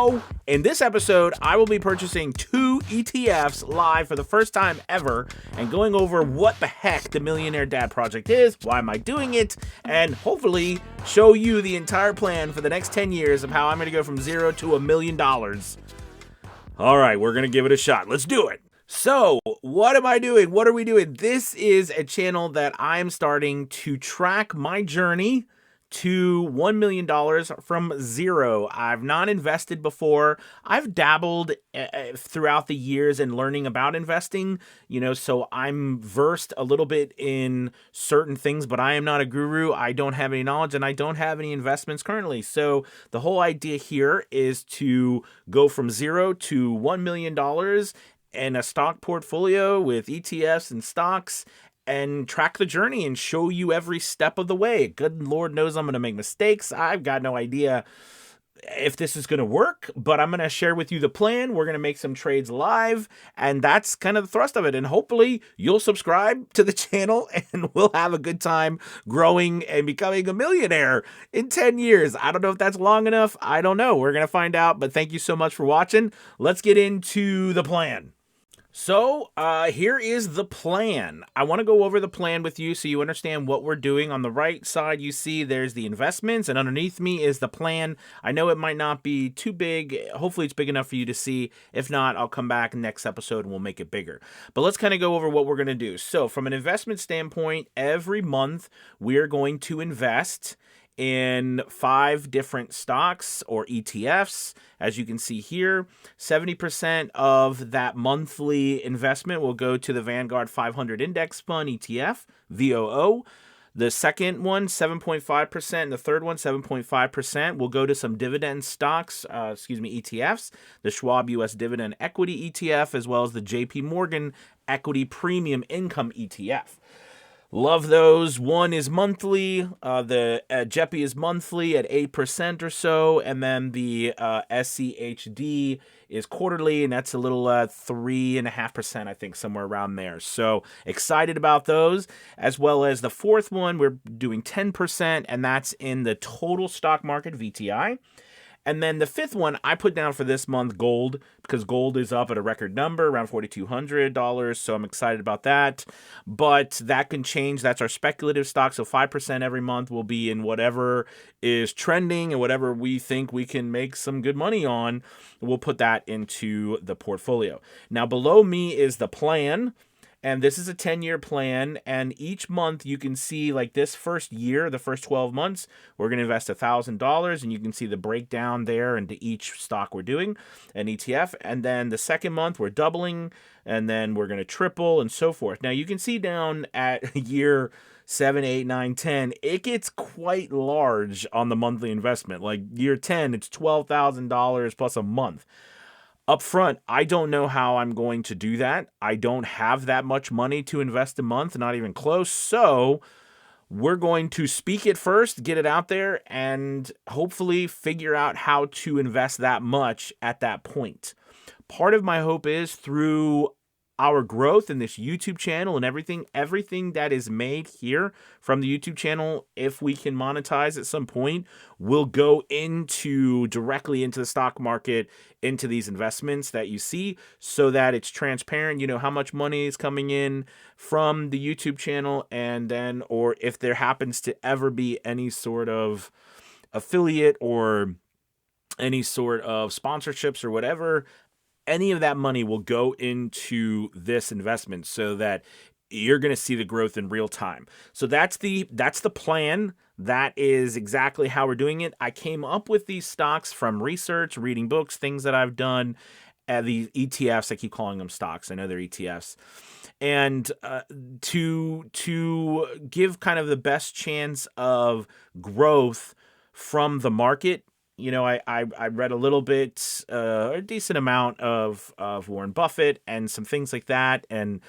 So, in this episode, I will be purchasing 2 ETFs live for the first time ever and going over what the heck the Millionaire Dad Project is, why am I doing it, and hopefully show you the entire plan for the next 10 years of how I'm going to go from $0 to $1 million. All right, we're going to give it a shot. Let's do it. So, what am I doing? What are we doing? This is a channel that I'm starting to track my journey to $1 million from zero. I've not invested before. I've dabbled throughout the years in learning about investing, so I'm versed a little bit in certain things, but I am not a guru. I don't have any knowledge and I don't have any investments currently. So the whole idea here is to go from zero to $1 million in a stock portfolio with ETFs and stocks, and track the journey and show you every step of the way. Good Lord knows I'm going to make mistakes. I've got no idea if this is going to work, but I'm going to share with you the plan. We're going to make some trades live, and that's kind of the thrust of it. And hopefully you'll subscribe to the channel and we'll have a good time growing and becoming a millionaire in 10 years. I don't know if that's long enough. I don't know. We're going to find out, but thank you so much for watching. Let's get into the plan. So here is the plan. I want to go over the plan with you so you understand what we're doing. On the right side, you see there's the investments, and underneath me is the plan. I know it might not be too big. Hopefully it's big enough for you to see. If not, I'll come back next episode and we'll make it bigger. But let's kind of go over what we're going to do. So from an investment standpoint, every month we're going to invest in 5 different stocks or ETFs. As you can see here, 70% of that monthly investment will go to the Vanguard 500 Index Fund ETF, VOO. The second one, 7.5%, and the third one, 7.5%, will go to some dividend stocks, ETFs, the Schwab US Dividend Equity ETF, as well as the JP Morgan Equity Premium Income ETF. Love those. One is monthly. The JEPI is monthly at 8% or so. And then the SCHD is quarterly, and that's a little 3.5%, I think, somewhere around there. So excited about those. As well as the fourth one, we're doing 10%, and that's in the total stock market, VTI. And then the fifth one I put down for this month, gold, because gold is up at a record number, around $4,200. So I'm excited about that. But that can change. That's our speculative stock. So 5% every month will be in whatever is trending and whatever we think we can make some good money on. We'll put that into the portfolio. Now, below me is the plan. And this is a 10-year plan, and each month you can see, like this first year, the first 12 months, we're going to invest $1,000, and you can see the breakdown there into each stock we're doing, an ETF. And then the second month we're doubling, and then we're going to triple, and so forth. Now you can see down at year 7, 8, 9, 10, it gets quite large on the monthly investment. Like year 10, it's $12,000 plus a month. Up front, I don't know how I'm going to do that. I don't have that much money to invest a month, not even close. So we're going to speak it first, get it out there, and hopefully figure out how to invest that much at that point. Part of my hope is through our growth in this YouTube channel and everything that is made here from the YouTube channel, if we can monetize at some point, will go directly into the stock market, into these investments that you see, so that it's transparent. You know how much money is coming in from the YouTube channel, and then, or if there happens to ever be any sort of affiliate or any sort of sponsorships or whatever, any of that money will go into this investment so that you're going to see the growth in real time. So that's the plan. That is exactly how we're doing it. I came up with these stocks from research, reading books, things that I've done. These ETFs, I keep calling them stocks. I know they're ETFs. And to give kind of the best chance of growth from the market, I read a little bit, a decent amount of Warren Buffett and some things like that. And,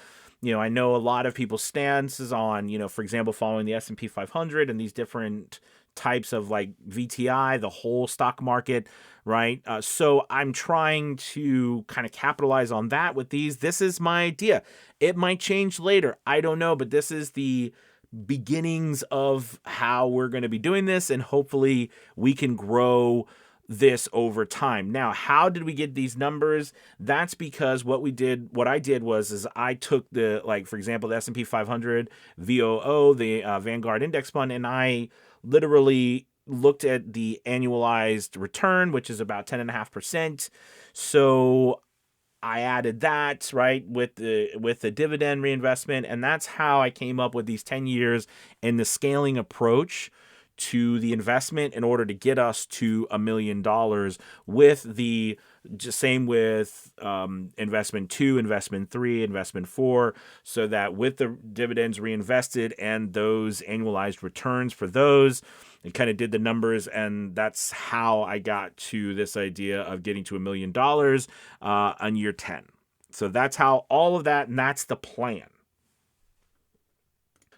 I know a lot of people's stances on, for example, following the S&P 500 and these different types of like VTI, the whole stock market, right? So I'm trying to kind of capitalize on that with these. This is my idea. It might change later. I don't know, but this is the beginnings of how we're going to be doing this, and hopefully we can grow this over time. Now, how did we get these numbers? That's because what I did was is I took the, like, for example, the S&P 500 VOO, the Vanguard Index Fund, and I literally looked at the annualized return, which is about 10.5%. So I added that, right, with the dividend reinvestment, and that's how I came up with these 10 years and the scaling approach to the investment in order to get us to $1 million, with the just same with investment 2, investment 3, investment 4, so that with the dividends reinvested and those annualized returns for those, and kind of did the numbers, and that's how I got to this idea of getting to $1 million on year 10. So that's how all of that, and that's the plan.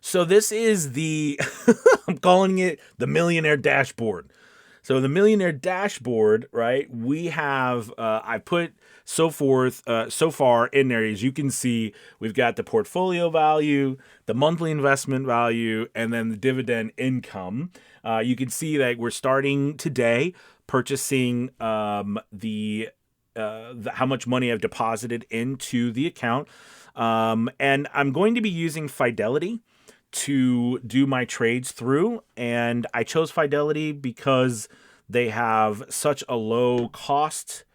So this is the, I'm calling it the Millionaire Dashboard. So the Millionaire Dashboard, right, we have, I put so far in there, as you can see, we've got the portfolio value, the monthly investment value, and then the dividend income. You can see that we're starting today purchasing how much money I've deposited into the account. And I'm going to be using Fidelity to do my trades through, and I chose Fidelity because they have such a low cost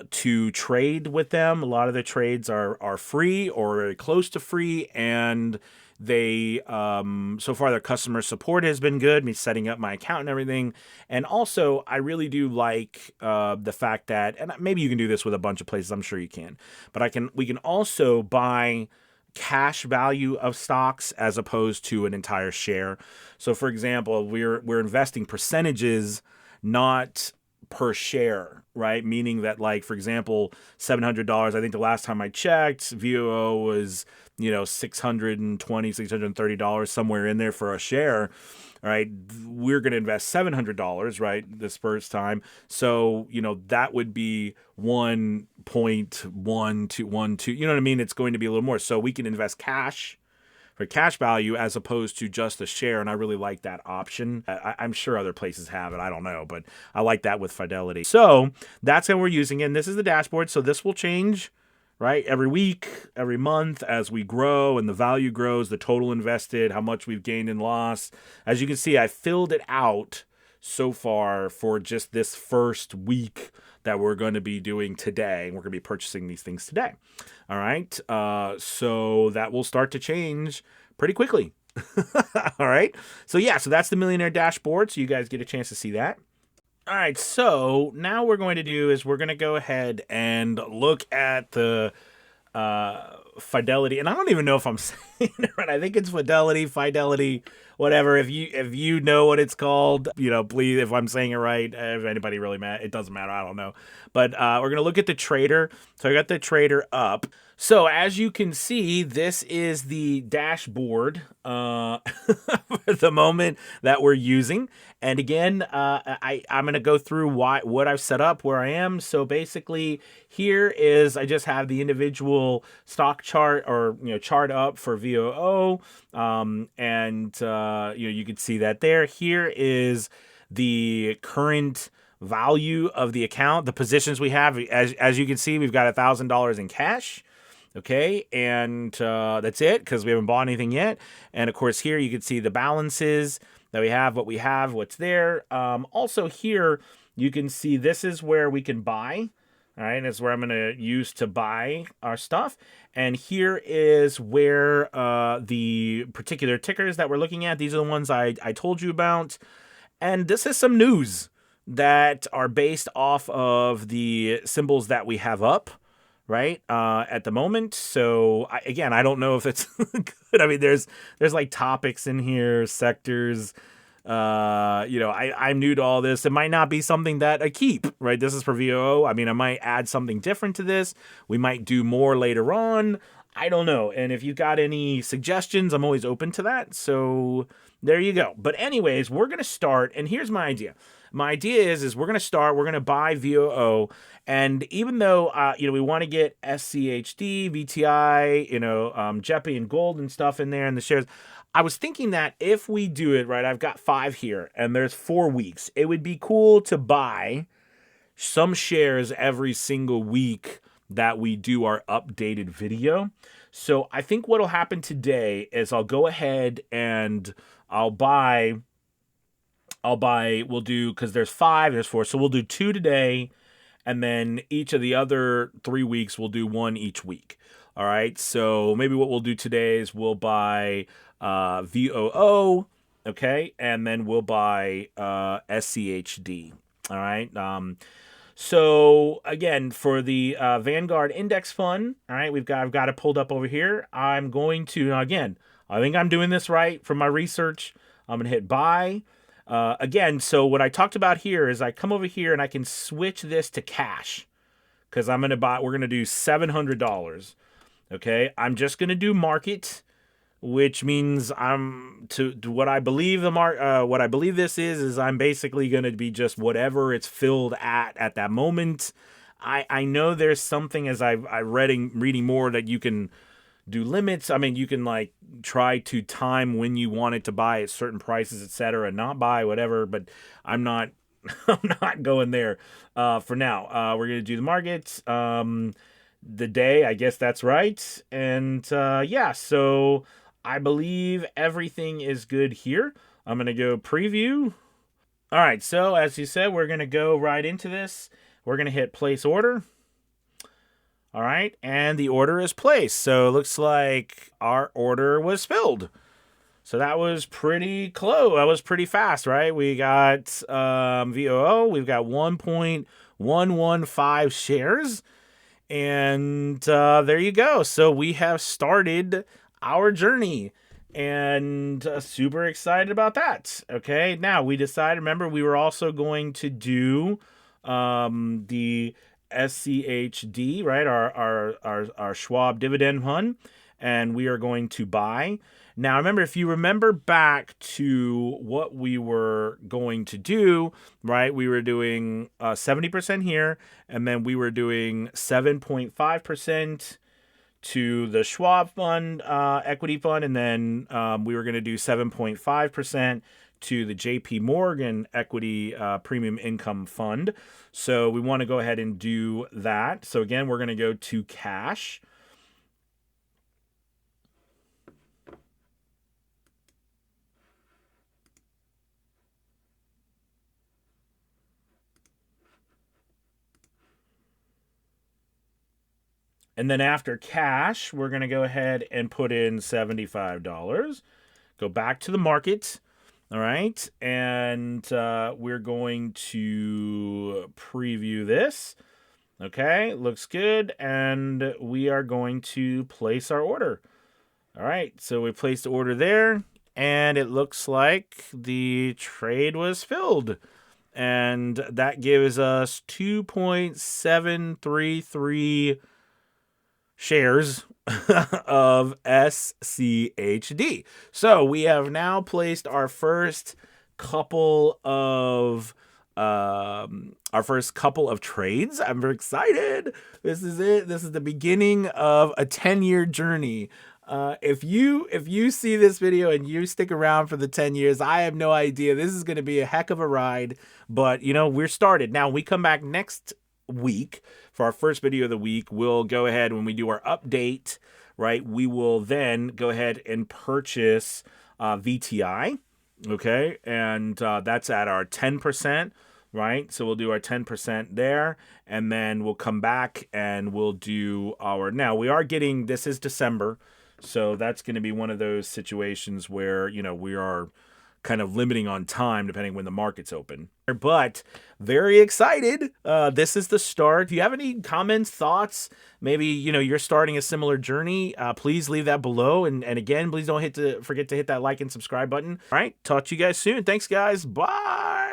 to trade with them. A lot of the trades are free or very close to free, and they so far their customer support has been good, me setting up my account and everything. And also I really do like the fact that, and maybe you can do this with a bunch of places, I'm sure you can, but we can also buy cash value of stocks as opposed to an entire share. So for example, we're investing percentages, not per share, right? Meaning that, like, for example, $700, I think the last time I checked, VOO was, $620, $630, somewhere in there for a share. All right, we're going to invest $700, right, this first time. So, that would be 1.1212, you know what I mean? It's going to be a little more. So we can invest cash for cash value as opposed to just a share, and I really like that option. I'm sure other places have it, I don't know, but I like that with Fidelity. So that's how we're using it, and this is the dashboard, so this will change, right, every week, every month as we grow and the value grows, the total invested, how much we've gained and lost. As you can see, I filled it out so far for just this first week that we're going to be doing today. We're going to be purchasing these things today. All right. So that will start to change pretty quickly. All right. So yeah, so that's the Millionaire Dashboard. So you guys get a chance to see that. All right, so now we're going to do is we're going to go ahead and look at the Fidelity, and I don't even know if I'm saying it right. I think it's Fidelity, whatever. If you know what it's called, please, if I'm saying it right, if anybody really mad, it doesn't matter. I don't know. But we're going to look at the trader. So I got the trader up. So as you can see, this is the dashboard for the moment that we're using. And again, I'm going to go through what I've set up, where I am. So basically, here is I just have the individual stock chart, or chart up for VOO, and you can see that there. Here is the current value of the account, the positions we have. As you can see, we've got $1,000 in cash. Okay, and that's it, because we haven't bought anything yet. And of course, here you can see the balances that we have, what's there. Also here, you can see this is where we can buy. All right, that's where I'm going to use to buy our stuff. And here is where the particular tickers that we're looking at, these are the ones I told you about. And this is some news that are based off of the symbols that we have up, right, at the moment. So again, I don't know if it's good. I mean, there's like topics in here, sectors. I'm new to all this. It might not be something that I keep, right? This is for VOO. I mean, I might add something different to this. We might do more later on. I don't know. And if you've got any suggestions, I'm always open to that. So there you go. But anyways, we're going to start. And here's my idea. My idea is we're going to buy VOO. And even though, we want to get SCHD, VTI, JEPI and gold and stuff in there and the shares, I was thinking that if we do it, right, I've got 5 here and there's 4 weeks. It would be cool to buy some shares every single week that we do our updated video. So I think what'll happen today is I'll go ahead and we'll do, because there's 5, there's 4, so we'll do 2 today, and then each of the other 3 weeks we'll do 1 each week. All right, so maybe what we'll do today is we'll buy VOO, okay, and then we'll buy SCHD. All right. So again, for the Vanguard Index Fund, all right, I've got it pulled up over here. I'm going to, again, I think I'm doing this right from my research. I'm gonna hit buy. Again, so what I talked about here is I come over here and I can switch this to cash, because we're gonna do $700. Okay, I'm just gonna do market, which means to what I believe what I believe this is I'm basically going to be just whatever it's filled at that moment. I know there's something, as I'm reading more, that you can do limits. I mean, you can like try to time when you want it to buy at certain prices, etc., not buy whatever, but I'm not I'm not going there for now. We're going to do the market, the day, I guess that's right. And yeah, so I believe everything is good here. I'm going to go preview. All right, so as you said, we're going to go right into this. We're going to hit place order. All right, and the order is placed. So it looks like our order was filled. So that was pretty close. That was pretty fast, right? We got VOO. We've got 1.115 shares. And there you go. So we have started our journey, and super excited about that. Okay, now we decided, remember, we were also going to do the SCHD, right, our Schwab dividend fund, and we are going to buy. Now remember, if you remember back to what we were going to do, right, we were doing 70% here, and then we were doing 7.5% to the Schwab fund, equity fund, and then we were going to do 7.5% to the JP Morgan equity premium income fund. So we want to go ahead and do that. So again, we're going to go to cash. And then after cash, we're going to go ahead and put in $75. Go back to the market. All right. And we're going to preview this. Okay. Looks good. And we are going to place our order. All right. So we placed the order there. And it looks like the trade was filled. And that gives us 2.733 shares of SCHD. So we have now placed our first couple of trades. I'm very excited. This is it. This is the beginning of a 10-year journey. If you see this video and you stick around for the 10 years, I have no idea. This is going to be a heck of a ride, but you know, we're started. Now we come back next week for our first video of the week. We'll go ahead, when we do our update, right, we will then go ahead and purchase VTI, okay, and that's at our 10%, right? So we'll do our 10% there, and then we'll come back and we'll do our, now we are getting, this is December, so that's going to be one of those situations where, you know, we are kind of limiting on time depending when the market's open. But very excited. This is the start. If you have any comments, thoughts, maybe, you know, you're starting a similar journey, please leave that below. And again, please don't forget to hit that like and subscribe button. All right. Talk to you guys soon. Thanks, guys. Bye.